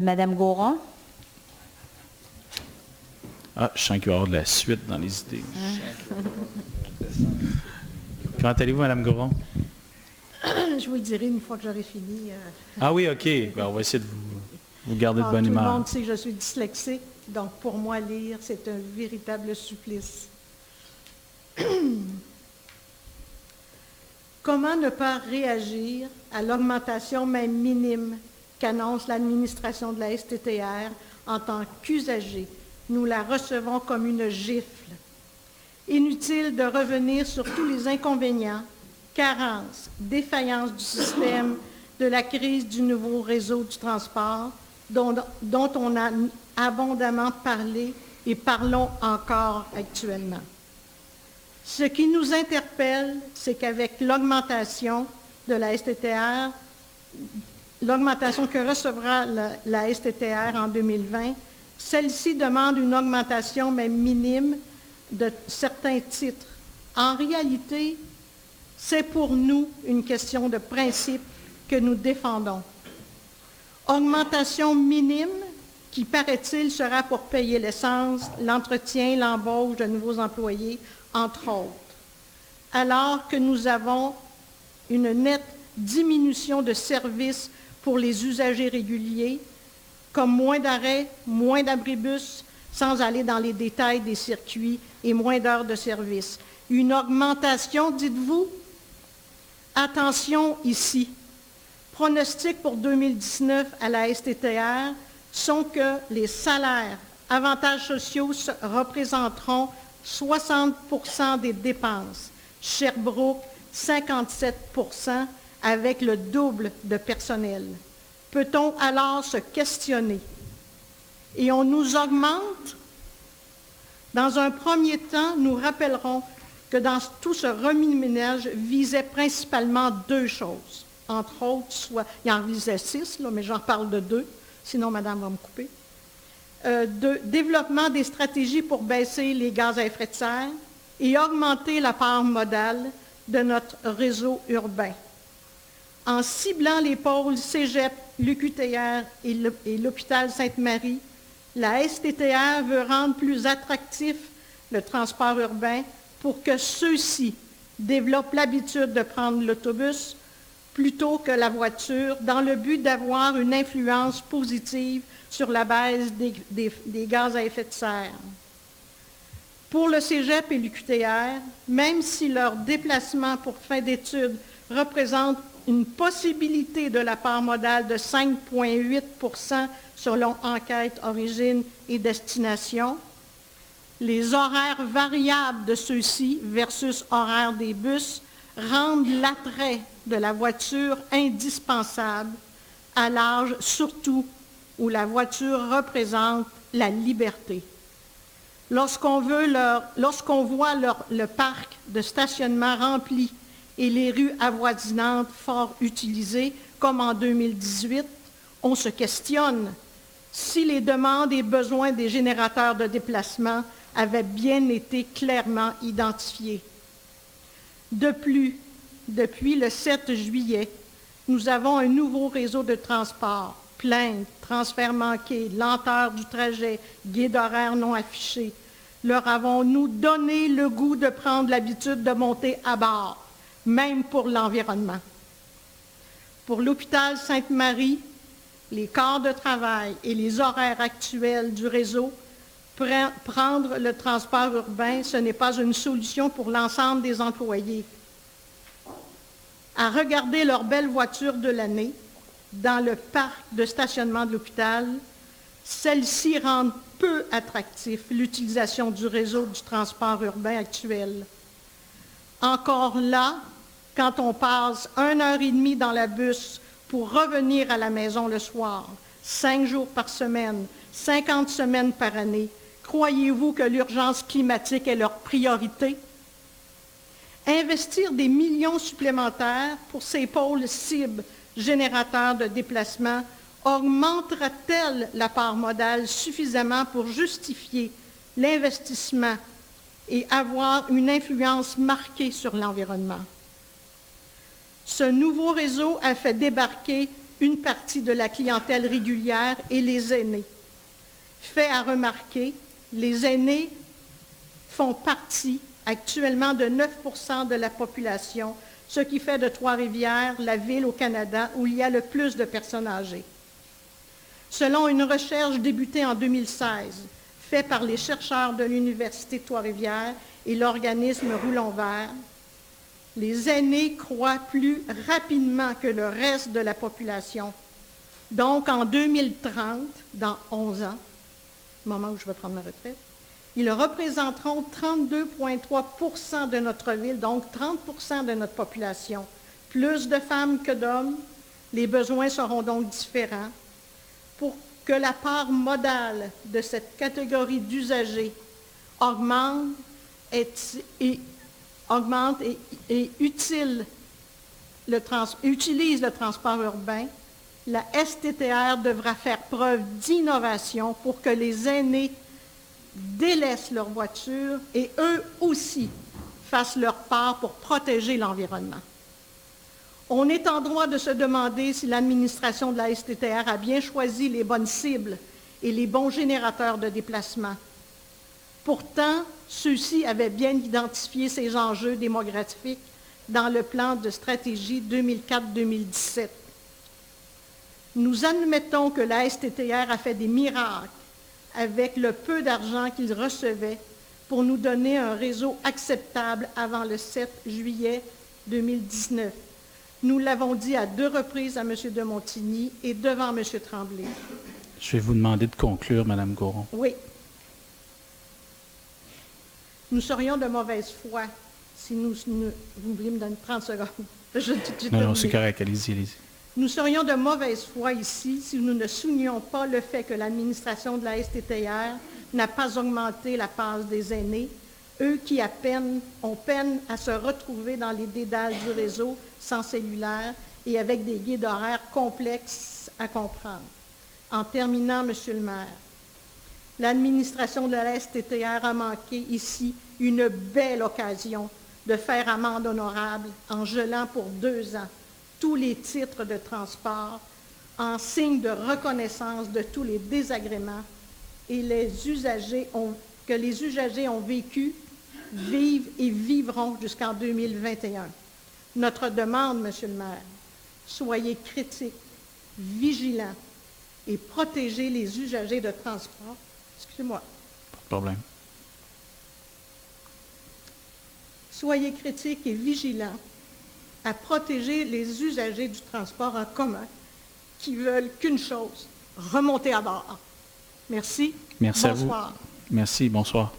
Madame Gauron? Ah, je sens qu'il va y avoir de la suite dans les idées. Comment allez-vous, Madame Gauron? Je vous le dirai une fois que j'aurai fini. Ah oui, OK. Ben, on va essayer de vous garder de bonne Tout le humeur. monde sait que je suis dyslexique, donc pour moi, lire, c'est un véritable supplice. Comment ne pas réagir à l'augmentation même minime qu'annonce l'administration de la STTR en tant qu'usager? Nous la recevons comme une gifle. Inutile de revenir sur tous les inconvénients, carences, défaillances du système, de la crise du nouveau réseau du transport, dont on a abondamment parlé et parlons encore actuellement. Ce qui nous interpelle, c'est qu'avec l'augmentation de la STTR, l'augmentation que recevra la STTR en 2020, celle-ci demande une augmentation même minime de certains titres. En réalité, c'est pour nous une question de principe que nous défendons. Augmentation minime qui, paraît-il, sera pour payer l'essence, l'entretien, l'embauche de nouveaux employés, entre autres. Alors que nous avons une nette diminution de services pour les usagers réguliers, comme moins d'arrêts, moins d'abribus, sans aller dans les détails des circuits et moins d'heures de service. Une augmentation, dites-vous? Attention ici. Pronostics pour 2019 à la STTR sont que les salaires, avantages sociaux représenteront 60 % des dépenses. Sherbrooke, 57 % avec le double de personnel. Peut-on alors se questionner? Et on nous augmente? Dans un premier temps, nous rappellerons que dans tout ce remue-ménage visait principalement deux choses. Entre autres, il en visait 6, mais j'en parle de 2, sinon Madame va me couper. Développement des stratégies pour baisser les gaz à effet de serre et augmenter la part modale de notre réseau urbain. En ciblant les pôles Cégep, l'UQTR et l'hôpital Sainte-Marie, la STTR veut rendre plus attractif le transport urbain pour que ceux-ci développent l'habitude de prendre l'autobus plutôt que la voiture dans le but d'avoir une influence positive sur la baisse des gaz à effet de serre. Pour le Cégep et l'UQTR, même si leur déplacement pour fin d'études représente une possibilité de la part modale de 5,8 % selon enquête origine et destination, les horaires variables de ceux-ci versus horaires des bus rendent l'attrait de la voiture indispensable à l'âge surtout où la voiture représente la liberté. Lorsqu'on voit le parc de stationnement rempli et les rues avoisinantes fort utilisées, comme en 2018, on se questionne si les demandes et besoins des générateurs de déplacement avaient bien été clairement identifiés. De plus, depuis le 7 juillet, nous avons un nouveau réseau de transport. Plaintes, transferts manqués, lenteur du trajet, guides horaires non affichés. Leur avons-nous donné le goût de prendre l'habitude de monter à bord, même pour l'environnement? Pour l'hôpital Sainte-Marie, les quarts de travail et les horaires actuels du réseau, prendre le transport urbain, ce n'est pas une solution pour l'ensemble des employés. À regarder leurs belles voitures de l'année dans le parc de stationnement de l'hôpital, celles-ci rendent peu attractif l'utilisation du réseau du transport urbain actuel. Encore là, quand on passe 1h30 dans la bus pour revenir à la maison le soir, 5 jours par semaine, 50 semaines par année, croyez-vous que l'urgence climatique est leur priorité? Investir des millions supplémentaires pour ces pôles cibles générateurs de déplacement augmentera-t-elle la part modale suffisamment pour justifier l'investissement et avoir une influence marquée sur l'environnement? Ce nouveau réseau a fait débarquer une partie de la clientèle régulière et les aînés. Fait à remarquer, les aînés font partie actuellement de 9 % de la population, ce qui fait de Trois-Rivières la ville au Canada où il y a le plus de personnes âgées. Selon une recherche débutée en 2016, faite par les chercheurs de l'Université de Trois-Rivières et l'organisme Roulon Vert, les aînés croît plus rapidement que le reste de la population. Donc, en 2030, dans 11 ans, moment où je vais prendre ma retraite, ils représenteront 32,3 % de notre ville, donc 30 % de notre population. Plus de femmes que d'hommes, les besoins seront donc différents. Pour que la part modale de cette catégorie d'usagers augmente et utilise le transport urbain, la STTR devra faire preuve d'innovation pour que les aînés délaissent leur voiture et eux aussi fassent leur part pour protéger l'environnement. On est en droit de se demander si l'administration de la STTR a bien choisi les bonnes cibles et les bons générateurs de déplacement. Pourtant, ceux-ci avaient bien identifié ces enjeux démographiques dans le plan de stratégie 2004-2017. Nous admettons que la STTR a fait des miracles avec le peu d'argent qu'il recevait pour nous donner un réseau acceptable avant le 7 juillet 2019. Nous l'avons dit à 2 reprises à M. de Montigny et devant M. Tremblay. Je vais vous demander de conclure, Mme Goron. Oui. Nous serions de mauvaise foi si vous voulez me donner 30 secondes. Non, c'est correct, allez-y, allez-y. Nous serions de mauvaise foi ici si nous ne soulignions pas le fait que l'administration de la STTR n'a pas augmenté la passe des aînés, eux qui ont peine à se retrouver dans les dédales du réseau sans cellulaire et avec des guides horaires complexes à comprendre. En terminant, Monsieur le maire, l'administration de la STTR a manqué ici une belle occasion de faire amende honorable en gelant pour 2 ans tous les titres de transport en signe de reconnaissance de tous les désagréments et que les usagers ont vécu, vivent et vivront jusqu'en 2021. Notre demande, Monsieur le maire, soyez critiques, vigilants et protégez les usagers de transport. Excusez-moi. Pas de problème. Soyez critiques et vigilants à protéger les usagers du transport en commun qui veulent qu'une chose, remonter à bord. Merci. Merci à vous. Bonsoir. Merci, bonsoir.